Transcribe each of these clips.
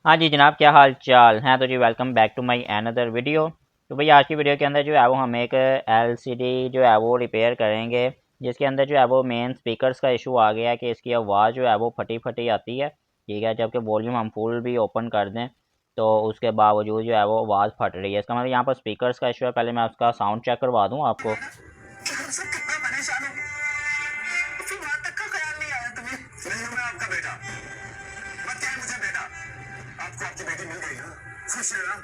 हाँ जी जनाब, क्या हाल चाल है। तो जी welcome back to my another video. तो भाई आज की वीडियो के अंदर जो है वो हम एक एलसीडी जो है वो रिपेयर करेंगे, जिसके अंदर जो है वो मेन स्पीकर्स का इशू आ गया है कि इसकी आवाज़ जो है वो फटी फटी आती है। ठीक है, जबकि वॉल्यूम हम फुल भी ओपन कर दें तो उसके बावजूद जो है वो आवाज़ फट रही है। इसका मतलब यहाँ पर स्पीकर्स का इशू है। पहले मैं उसका साउंड चेक करवा दूँ आपको। कितना परेशान हूँ, उसी बात तक का ख्याल नहीं आया तुम्हें। नहीं हूँ मैं आपका बेटा, मत कहे मुझे बेटा। आपको आपकी बेटी मिल गई ना, खुश रहना।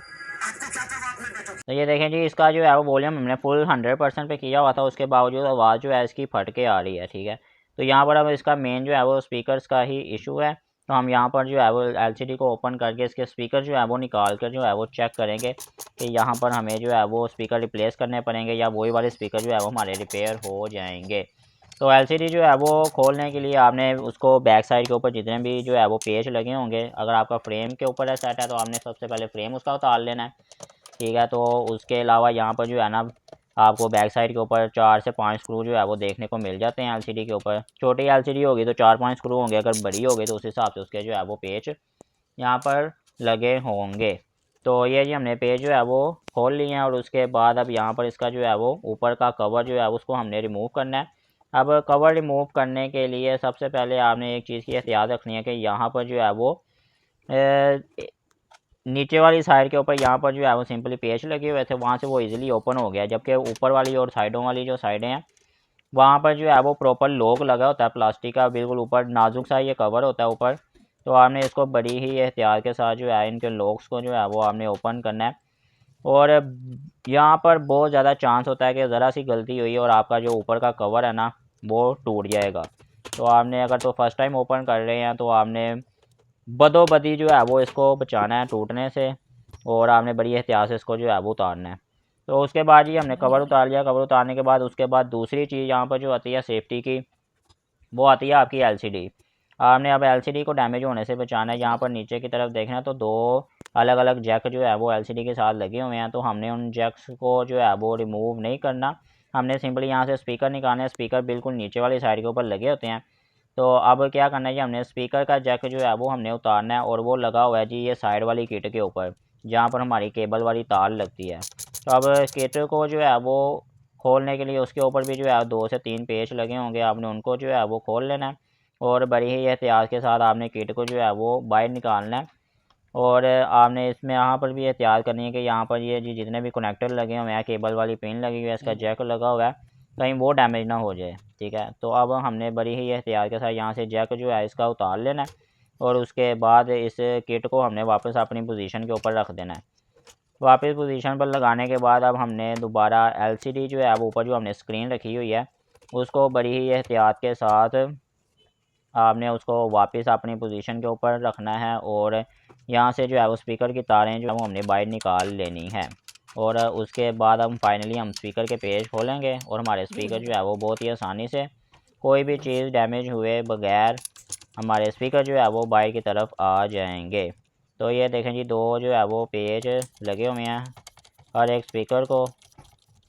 आपको क्या करवा अपने बेटों की। तो ये देखें जी, इसका जो है वो वॉल्यूम हमने फुल 100% पे किया हुआ था, उसके बावजूद आवाज़ जो है इसकी फट के आ रही है। ठीक है, तो यहाँ पर अब इसका मेन जो है वो स्पीकर्स का ही इशू है। तो हम यहाँ पर जो है वो एलसीडी को ओपन करके इसके स्पीकर जो है वो निकाल कर जो है वो चेक करेंगे कि यहाँ पर हमें जो है वो स्पीकर रिप्लेस करने पड़ेंगे या वही वाले स्पीकर जो है वो हमारे रिपेयर हो जाएंगे। तो एलसीडी जो है वो खोलने के लिए आपने उसको बैक साइड के ऊपर जितने भी जो है वो पेज लगे होंगे, अगर आपका फ्रेम के ऊपर है सेट है तो आपने सबसे पहले फ्रेम उसका उतार लेना है। ठीक है, तो उसके अलावा यहाँ पर जो है ना आपको बैक साइड के ऊपर 4 से 5 स्क्रू जो है वो देखने को मिल जाते हैं एलसीडी के ऊपर। छोटी एलसीडी होगी तो 4-5 स्क्रू होंगे, अगर बड़ी होगी तो उस हिसाब से उसके जो है वो पेच यहाँ पर लगे होंगे। तो ये जी हमने पेज जो है वो खोल लिए हैं और उसके बाद अब यहाँ पर इसका जो है वो ऊपर का कवर जो है उसको हमने रिमूव करना है। अब कवर रिमूव करने के लिए सबसे पहले आपने एक चीज़ की एहतियात रखनी है कि यहाँ पर जो है वो नीचे वाली साइड के ऊपर यहाँ पर जो है वो सिंपली पेच लगे हुए थे, वहाँ से वो इजीली ओपन हो गया। जबकि ऊपर वाली और साइडों वाली जो साइडें हैं वहाँ पर जो है वो प्रॉपर लॉक लगा होता है प्लास्टिक का, बिल्कुल ऊपर नाजुक सा ये कवर होता है ऊपर। तो आपने इसको बड़ी ही एहतियात के साथ जो है इनके लॉक्स को जो है वो आपने ओपन करना है। और यहाँ पर बहुत ज़्यादा चांस होता है कि ज़रा सी गलती हुई और आपका जो ऊपर का कवर है ना वो टूट जाएगा। तो आपने अगर तो फर्स्ट टाइम ओपन कर रहे हैं तो आपने बदोबदी जो है वो इसको बचाना है टूटने से, और आपने बड़ी एहतियात से इसको जो है वो उतारना है। तो उसके बाद ही हमने कवर उतार लिया। कवर उतारने के बाद उसके बाद दूसरी चीज़ यहाँ पर जो आती है सेफ्टी की, वो आती है आपकी एलसीडी। आपने अब एलसीडी को डैमेज होने से बचाना है। यहाँ पर नीचे की तरफ देखना तो दो अलग अलग जैक जो है वो एलसीडी के साथ लगे हुए हैं। तो हमने उन जैक्स को जो है वो रिमूव नहीं करना, हमने सिंपली यहाँ से स्पीकर निकालना है। स्पीकर बिल्कुल नीचे वाली साइड के ऊपर लगे होते हैं। तो अब क्या करना है जी, हमने स्पीकर का जैक जो है वो हमने उतारना है और वो लगा हुआ है जी ये साइड वाली किट के ऊपर, जहाँ पर हमारी केबल वाली तार लगती है। तो अब किट को जो है वो खोलने के लिए उसके ऊपर भी जो है 2 से 3 पेच लगे होंगे, आपने उनको जो है वो खोल लेना है और बड़ी ही एहतियात के साथ आपने किट को जो है वो बाहर निकालना है। और आपने इसमें यहाँ पर भी एहतियात करनी है कि यहाँ पर ये जी जितने भी कनेक्टर लगे हुए हैं, केबल वाली पिन लगी हुई है, इसका जैक लगा हुआ है, कहीं वो डैमेज ना हो जाए। ठीक है, तो अब हमने बड़ी ही एहतियात के साथ यहाँ से जैक जो है इसका उतार लेना है और उसके बाद इस किट को हमने वापस अपनी पोजीशन के ऊपर रख देना है। वापस पोजीशन पर लगाने के बाद अब हमने दोबारा एलसीडी जो है अब ऊपर जो हमने स्क्रीन रखी हुई है उसको बड़ी ही एहतियात के साथ आपने उसको वापस अपनी पोजीशन के ऊपर रखना है और यहाँ से जो है वो स्पीकर की तारें जो है वो हमने बाहर निकाल लेनी है। और उसके बाद हम स्पीकर के पेज खोलेंगे और हमारे स्पीकर जो है वो बहुत ही आसानी से कोई भी चीज़ डैमेज हुए बगैर हमारे स्पीकर जो है वो बाहर की तरफ आ जाएंगे। तो ये देखें जी, दो जो है वो पेज लगे हुए हैं हर एक स्पीकर को।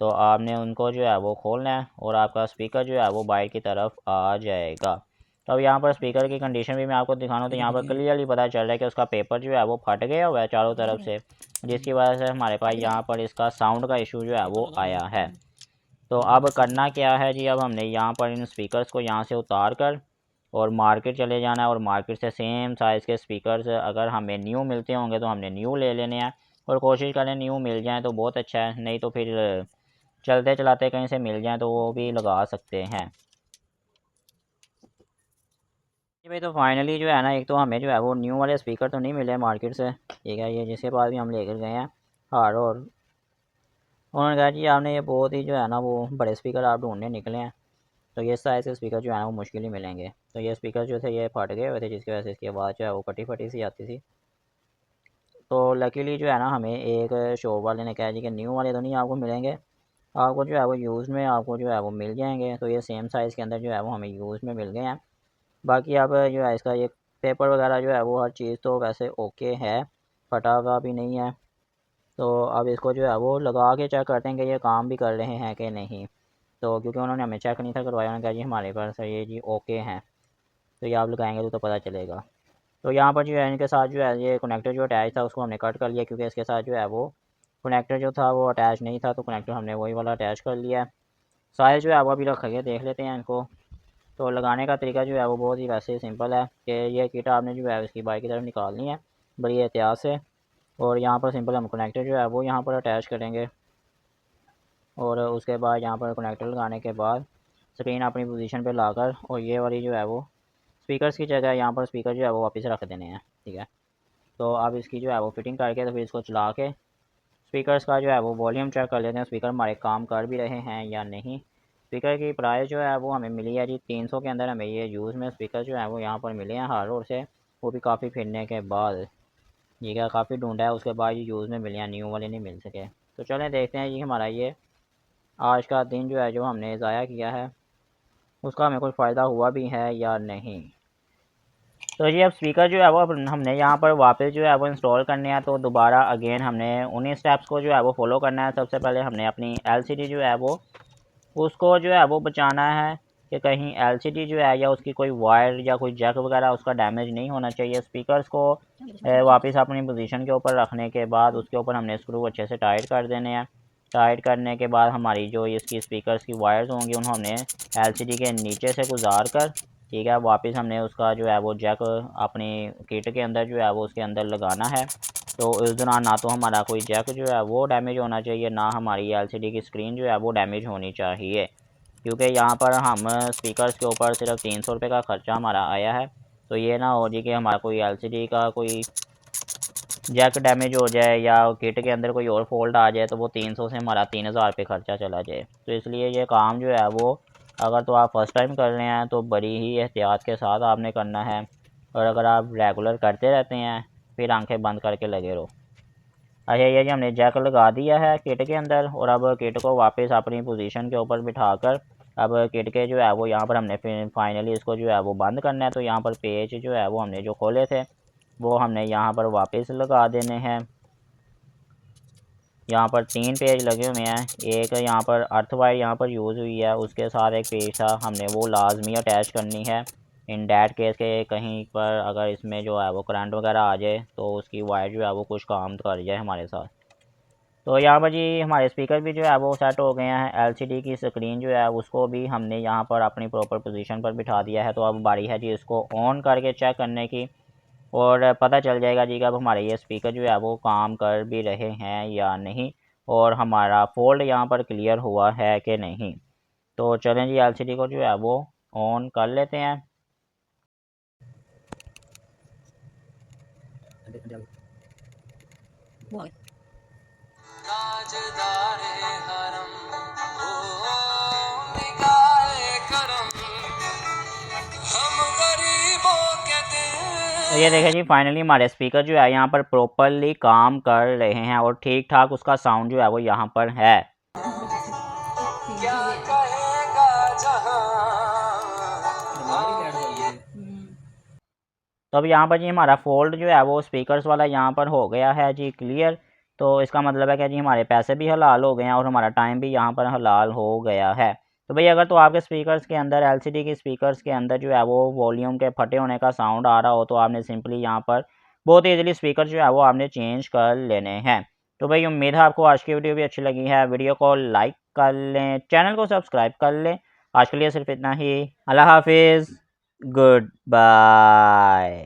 तो आपने उनको जो है वो खोलना है और आपका स्पीकर जो है वो बाहर की तरफ आ जाएगा। तो अब यहाँ पर स्पीकर की कंडीशन भी मैं आपको दिखाना, तो यहाँ पर क्लियरली पता चल रहा है कि उसका पेपर जो है वो फट गया हुआ है चारों तरफ से, जिसकी वजह से हमारे पास यहाँ पर इसका साउंड का इशू जो है वो आया है। तो अब करना क्या है जी, अब हमने यहाँ पर इन स्पीकर्स को यहाँ से उतार कर और मार्केट चले जाना है और मार्केट से सेम साइज़ के स्पीकर्स अगर हमें न्यू मिलते होंगे तो हमने न्यू ले लेने हैं। और कोशिश करें न्यू मिल जाए तो बहुत अच्छा है, नहीं तो फिर चलते चलाते कहीं से मिल जाए तो वो भी लगा सकते हैं। जी भाई, तो फाइनली जो है ना, एक तो हमें जो है वो न्यू वाले स्पीकर तो नहीं मिले मार्केट से। ठीक है, ये जिसके पास भी हम लेकर गए हैं हार, और उन्होंने कहा जी आपने ये बहुत ही जो है ना वो बड़े स्पीकर आप ढूंढने निकले हैं, तो ये साइज़ के स्पीकर जो है ना वो मुश्किल ही मिलेंगे। तो ये स्पीकर जो थे ये फट गए हुए थे, जिसकी वजह से इसकी आवाज़ जो है वो फटी फटी सी आती थी। तो लकीली जो है ना हमें एक शॉप वाले ने कहा जी कि न्यू वाले तो नहीं आपको मिलेंगे, आपको जो है वो यूज़ में आपको जो है वो मिल जाएंगे। तो ये सेम साइज़ के अंदर जो है वो हमें यूज़ में मिल गए हैं। बाकी अब जो है इसका ये पेपर वगैरह जो है वो हर चीज़ तो वैसे ओके है, फटा हुआ भी नहीं है। तो अब इसको जो है वो लगा के चेक करते हैं कि ये काम भी कर रहे हैं कि नहीं। तो क्योंकि उन्होंने हमें चेक नहीं था करवाया, उन्होंने कहा जी हमारे पास ये जी ओके हैं, तो ये आप लगाएंगे तो पता चलेगा। तो यहाँ पर जो है इनके साथ जो है ये कनेक्टर जो अटैच था उसको हमने कट कर लिया, क्योंकि इसके साथ जो है वो कनेक्टर जो था वो अटैच नहीं था, तो कनेक्टर हमने वही वाला अटैच कर लिया। साइज जो है वो अभी रख के देख लेते हैं इनको। तो लगाने का तरीका जो है वो बहुत ही वैसे सिंपल है कि ये किट आपने जो है इसकी बाइक की तरफ निकालनी है बड़ी एहतियात से, और यहाँ पर सिंपल हम कनेक्टर जो है वो यहाँ पर अटैच करेंगे। और उसके बाद यहाँ पर कनेक्टर लगाने के बाद स्क्रीन अपनी पोजीशन पे लाकर और ये वाली जो है वो स्पीकर्स की जगह यहाँ पर स्पीकर जो है वो वापस रख देने हैं, ठीक है। तो अब इसकी जो है वो फिटिंग करके तो फिर इसको चला के स्पीकर्स का जो है वो वॉल्यूम चेक कर लेते हैं, स्पीकर हमारे काम कर भी रहे हैं या नहीं। स्पीकर की प्राइस जो है वो हमें मिली है जी 300 के अंदर हमें ये यूज़ में स्पीकर जो है वो यहाँ पर मिले हैं हर रोड से, वो भी काफ़ी फिरने के बाद, ये क्या काफ़ी ढूंढा है उसके बाद ये यूज़ में मिले हैं, न्यू वाले नहीं मिल सके। तो चलें देखते हैं जी हमारा ये आज का दिन जो है जो हमने ज़ाया किया है उसका हमें कोई फ़ायदा हुआ भी है या नहीं। तो जी अब स्पीकर जो है वो हमने यहाँ पर वापस जो है वो इंस्टॉल करने हैं, तो दोबारा अगेन हमने उन्हीं स्टेप्स को जो है वो फॉलो करना है। सबसे पहले हमने अपनी एलसीडी जो है वो उसको जो है वो बचाना है कि कहीं एलसीडी जो है या उसकी कोई वायर या कोई जैक वगैरह उसका डैमेज नहीं होना चाहिए। स्पीकर्स को वापस अपनी पोजीशन के ऊपर रखने के बाद उसके ऊपर हमने स्क्रू अच्छे से टाइट कर देने हैं। टाइट करने के बाद हमारी जो इसकी स्पीकर्स की वायर्स होंगी उन्हें हमने एलसीडी के नीचे से गुजार कर, ठीक है, वापस हमने उसका जो है वो जैक अपनी किट के अंदर जो है वो उसके अंदर लगाना है। तो इस दौरान ना तो हमारा कोई जैक जो है वो डैमेज होना चाहिए, ना हमारी एलसीडी की स्क्रीन जो है वो डैमेज होनी चाहिए, क्योंकि यहाँ पर हम स्पीकर्स के ऊपर सिर्फ 300 रुपये का ख़र्चा हमारा आया है। तो ये ना हो जी कि हमारा कोई एलसीडी का कोई जैक डैमेज हो जाए या किट के अंदर कोई और फॉल्ट आ जाए तो वो 300 से हमारा 3000 रुपये खर्चा चला जाए। तो इसलिए ये काम जो है वो अगर तो आप फर्स्ट टाइम कर रहे हैं तो बड़ी ही एहतियात के साथ आपने करना है, और अगर आप रेगुलर करते रहते हैं फिर आंखें बंद करके लगे रहो। अच्छा ये जी हमने जैक लगा दिया है किट के अंदर, और अब किट को वापस अपनी पोजीशन के ऊपर बिठाकर अब किट के जो है वो यहाँ पर हमने फिर फाइनली इसको जो है वो बंद करना है। तो यहाँ पर पेज जो है वो हमने जो खोले थे वो हमने यहाँ पर वापस लगा देने हैं। यहाँ पर 3 पेज लगे हुए हैं, एक यहाँ पर अर्थ वायर यहाँ पर यूज़ हुई है, उसके साथ एक पेज था हमने वो लाजमी अटैच करनी है इन डैट केस के कहीं पर अगर इसमें जो है वो करंट वगैरह आ जाए तो उसकी वायर जो है वो कुछ काम कर जाए हमारे साथ। तो यहाँ पर जी हमारे स्पीकर भी जो है वो सेट हो गए हैं। एलसीडी की स्क्रीन जो है उसको भी हमने यहाँ पर अपनी प्रॉपर पोजीशन पर बिठा दिया है। तो अब बारी है जी इसको ऑन करके चेक करने की, और पता चल जाएगा जी कि अब हमारे ये स्पीकर जो है वो काम कर भी रहे हैं या नहीं, और हमारा फॉल्ट यहाँ पर क्लियर हुआ है कि नहीं। तो चलें जी एलसीडी को जो है वो ऑन कर लेते हैं। तो ये देखें जी फाइनली हमारे स्पीकर जो है यहाँ पर प्रॉपरली काम कर रहे हैं और ठीक ठाक उसका साउंड जो है वो यहाँ पर है। तो अब यहाँ पर जी हमारा फॉल्ट जो है वो स्पीकर्स वाला यहाँ पर हो गया है जी क्लियर। तो इसका मतलब है कि जी हमारे पैसे भी हलाल हो गए हैं और हमारा टाइम भी यहाँ पर हलाल हो गया है। तो भाई अगर तो आपके स्पीकर्स के अंदर एलसीडी की स्पीकर्स के अंदर जो है वो वॉल्यूम के फटे होने का साउंड आ रहा हो तो आपने सिंपली यहाँ पर बहुत ईजिली स्पीकर जो है वो आपने चेंज कर लेने हैं। तो भाई उम्मीद है आपको आज की वीडियो भी अच्छी लगी है। वीडियो को लाइक कर लें, चैनल को सब्सक्राइब कर लें। आज के लिए सिर्फ इतना ही। अल्लाह हाफिज़, गुड बाय।